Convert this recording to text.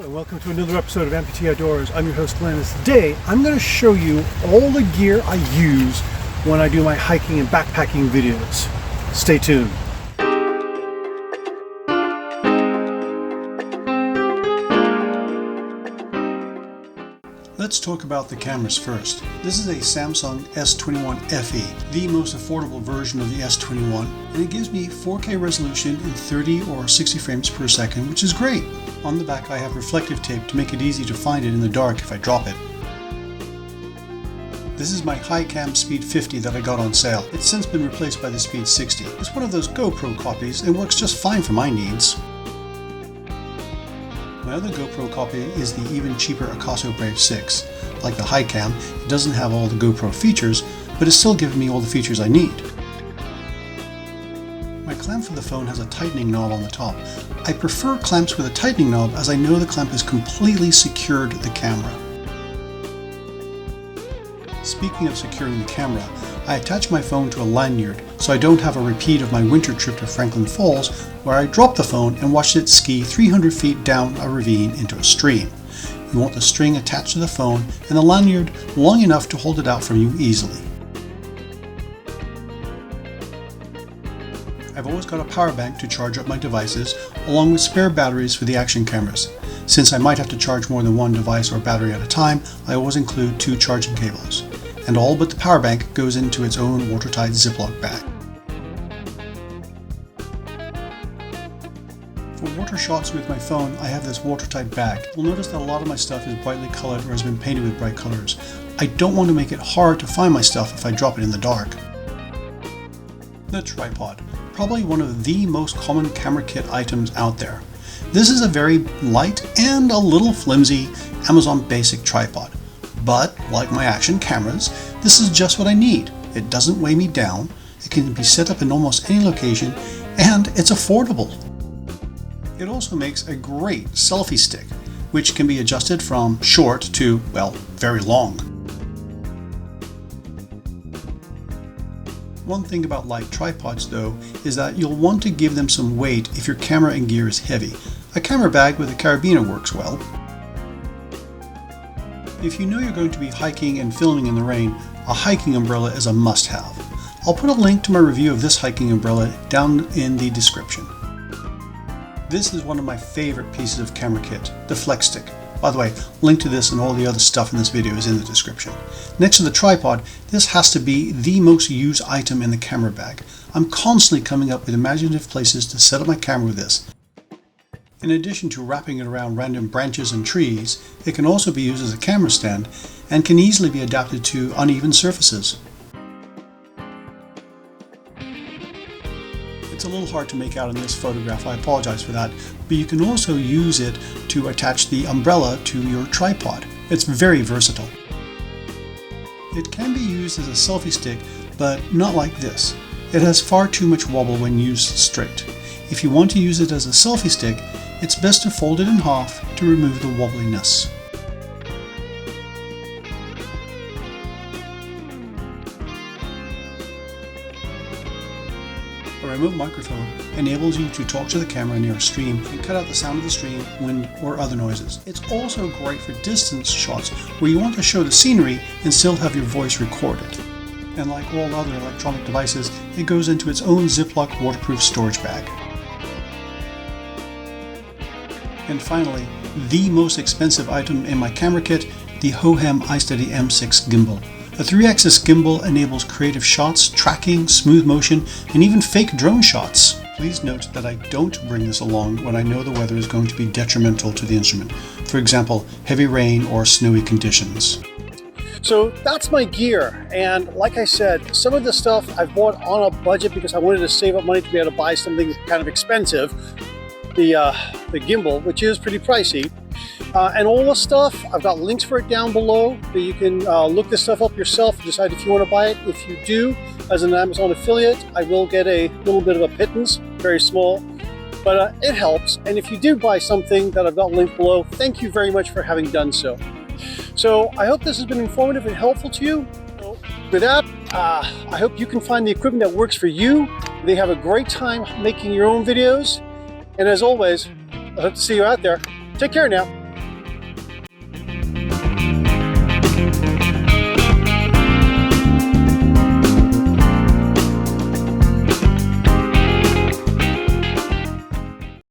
Hello and welcome to another episode of Amputee Outdoors. I'm your host Glenn, and today I'm going to show you all the gear I use when I do my hiking and backpacking videos. Stay tuned. Let's talk about the cameras first. This is a Samsung S21 FE, the most affordable version of the S21, and it gives me 4K resolution in 30 or 60 frames per second, which is great. On the back I have reflective tape to make it easy to find it in the dark if I drop it. This is my Hi-Cam Speed 50 that I got on sale. It's since been replaced by the Speed 60. It's one of those GoPro copies and works just fine for my needs. My other GoPro copy is the even cheaper Akaso Brave 6. Like the Hi-Cam, it doesn't have all the GoPro features, but it's still giving me all the features I need. My clamp for the phone has a tightening knob on the top. I prefer clamps with a tightening knob as I know the clamp has completely secured the camera. Speaking of securing the camera, I attach my phone to a lanyard so I don't have a repeat of my winter trip to Franklin Falls where I dropped the phone and watched it ski 300 feet down a ravine into a stream. You want the string attached to the phone and the lanyard long enough to hold it out from you easily. I've always got a power bank to charge up my devices along with spare batteries for the action cameras. Since I might have to charge more than one device or battery at a time, I always include 2 charging cables. And all but the power bank goes into its own watertight Ziploc bag. For water shots with my phone, I have this watertight bag. You'll notice that a lot of my stuff is brightly colored or has been painted with bright colors. I don't want to make it hard to find my stuff if I drop it in the dark. The tripod, probably one of the most common camera kit items out there. This is a very light and a little flimsy Amazon Basic tripod. But, like my action cameras, this is just what I need. It doesn't weigh me down, it can be set up in almost any location, and it's affordable. It also makes a great selfie stick, which can be adjusted from short to, well, very long. One thing about light tripods though, is that you'll want to give them some weight if your camera and gear is heavy. A camera bag with a carabiner works well. If you know you're going to be hiking and filming in the rain, a hiking umbrella is a must-have. I'll put a link to my review of this hiking umbrella down in the description. This is one of my favorite pieces of camera kit, the Flex Stick. By the way, link to this and all the other stuff in this video is in the description. Next to the tripod, this has to be the most used item in the camera bag. I'm constantly coming up with imaginative places to set up my camera with this. In addition to wrapping it around random branches and trees, it can also be used as a camera stand and can easily be adapted to uneven surfaces. It's a little hard to make out in this photograph, I apologize for that, but you can also use it to attach the umbrella to your tripod. It's very versatile. It can be used as a selfie stick, but not like this. It has far too much wobble when used straight. If you want to use it as a selfie stick, it's best to fold it in half to remove the wobbliness. A remote microphone enables you to talk to the camera near a stream and cut out the sound of the stream, wind, or other noises. It's also great for distance shots where you want to show the scenery and still have your voice recorded. And like all other electronic devices, it goes into its own Ziploc waterproof storage bag. And finally, the most expensive item in my camera kit, the Hohem iSteady M6 gimbal. The 3-axis gimbal enables creative shots, tracking, smooth motion, and even fake drone shots. Please note that I don't bring this along when I know the weather is going to be detrimental to the instrument. For example, heavy rain or snowy conditions. So that's my gear, and like I said, some of the stuff I've bought on a budget because I wanted to save up money to be able to buy something kind of expensive. The gimbal, which is pretty pricey, and all the stuff, I've got links for it down below that you can look this stuff up yourself and decide if you want to buy it. If you do, as an Amazon affiliate, I will get a little bit of a pittance, very small, but it helps. And if you do buy something that I've got linked below, thank you very much for having done so. So I hope this has been informative and helpful to you. With that, I hope you can find the equipment that works for you. They have a great time making your own videos. And as always, I hope to see you out there. Take care now.